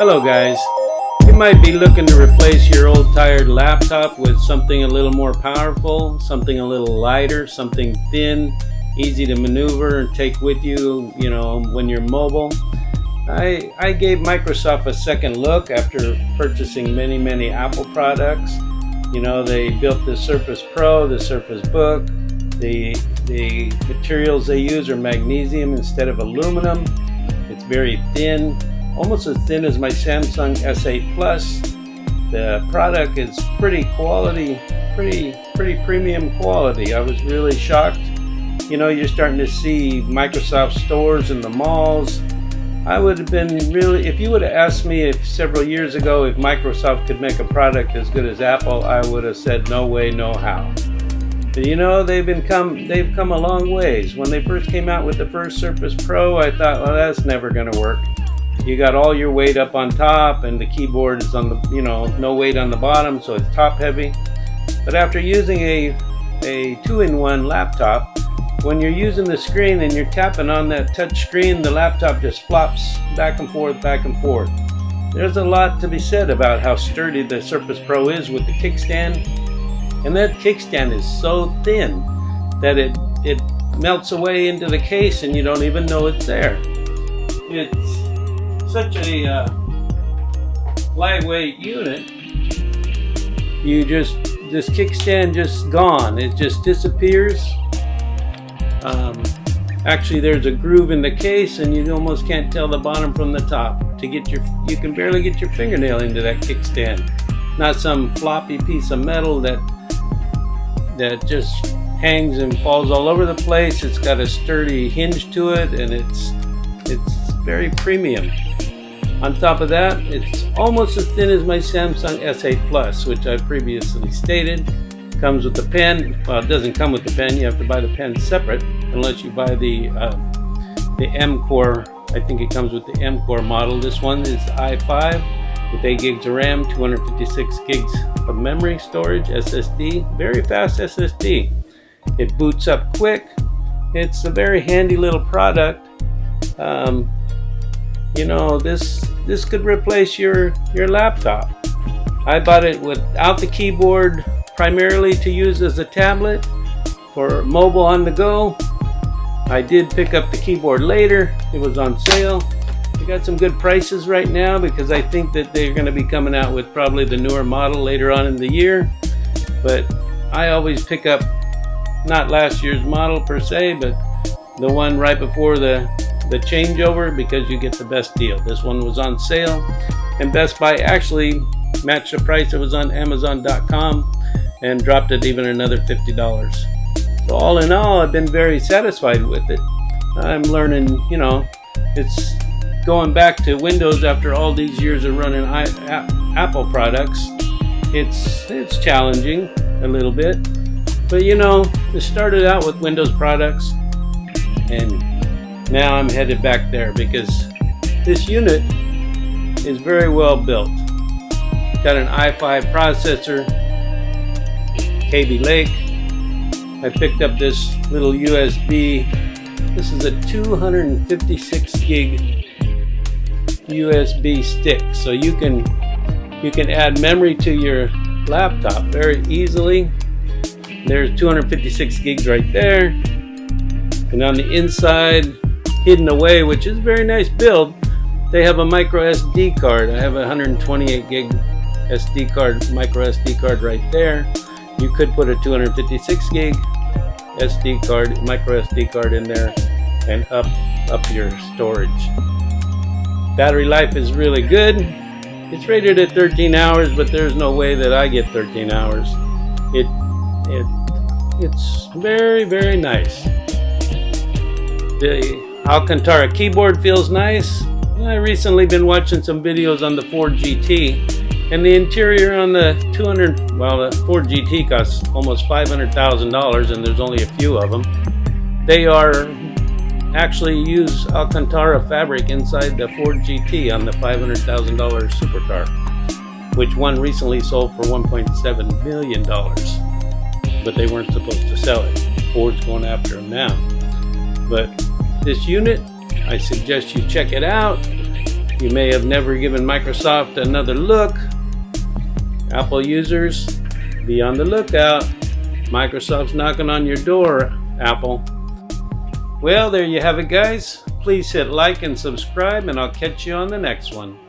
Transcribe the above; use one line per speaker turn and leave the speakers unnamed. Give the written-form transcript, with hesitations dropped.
Hello guys, you might be looking to replace your old tired laptop with something a little more powerful, something a little lighter, something thin, easy to maneuver and take with you, when you're mobile. I gave Microsoft a second look after purchasing many Apple products. They built the Surface Pro, the Surface Book. The materials they use are magnesium instead of aluminum. It's very thin, almost as thin as my Samsung S8 Plus. The product is pretty quality, pretty premium quality. I was really shocked. You're starting to see Microsoft stores in the malls. I would have been really, if you would have asked me several years ago if Microsoft could make a product as good as Apple, I would have said no way, no how. But they've come a long ways. When they first came out with the first Surface Pro, I thought, well, that's never going to work. You got all your weight up on top, and the keyboard is on the, no weight on the bottom, so it's top heavy. But after using a 2-in-1 laptop, when you're using the screen and you're tapping on that touch screen, the laptop just flops back and forth, back and forth. There's a lot to be said about how sturdy the Surface Pro is with the kickstand. And that kickstand is so thin that it melts away into the case and you don't even know it's there. It's such a lightweight unit. This kickstand just gone. It just disappears. Actually, there's a groove in the case and you almost can't tell the bottom from the top. You can barely get your fingernail into that kickstand. Not some floppy piece of metal that just hangs and falls all over the place. It's got a sturdy hinge to it, and it's very premium. On top of that, it's almost as thin as my Samsung S8 Plus, which I previously stated. Comes with the pen. Well, it doesn't come with the pen. You have to buy the pen separate, unless you buy the M-Core. I think it comes with the M-Core model. This one is i5 with 8 gigs of RAM, 256 gigs of memory storage, SSD, very fast SSD. It boots up quick. It's a very handy little product. This could replace your laptop. I bought it without the keyboard, primarily to use as a tablet for mobile on the go. I did pick up the keyboard later. It was on sale. They got some good prices right now because I think that they're going to be coming out with probably the newer model later on in the year. But I always pick up not last year's model per se, but the one right before the changeover, because you get the best deal. This one was on sale, and Best Buy actually matched the price that was on Amazon.com and dropped it even another $50. So all in all, I've been very satisfied with it. I'm learning, it's going back to Windows after all these years of running Apple products. It's challenging a little bit, but it started out with Windows products, and now I'm headed back there because this unit is very well built. Got an i5 processor, Kaby Lake. I picked up this little USB. This is a 256 gig USB stick, so you can add memory to your laptop very easily. There's 256 gigs right there, and on the inside, hidden away, which is a very nice build, they have a micro SD card. I have a 128 gig SD card, micro SD card right there. You could put a 256 gig SD card, micro SD card in there, and up your storage. Battery life is really good. It's rated at 13 hours, but there's no way that I get 13 hours. It's very nice. The Alcantara keyboard feels nice. I recently been watching some videos on the Ford GT, and the interior on the the Ford GT costs almost $500,000, and there's only a few of them. They actually use Alcantara fabric inside the Ford GT on the $500,000 supercar, which one recently sold for $1.7 million, but they weren't supposed to sell it. Ford's going after them now. But this unit, I suggest you check it out. You may have never given Microsoft another look. Apple users, be on the lookout. Microsoft's knocking on your door, Apple. Well, there you have it, guys. Please hit like and subscribe, and I'll catch you on the next one.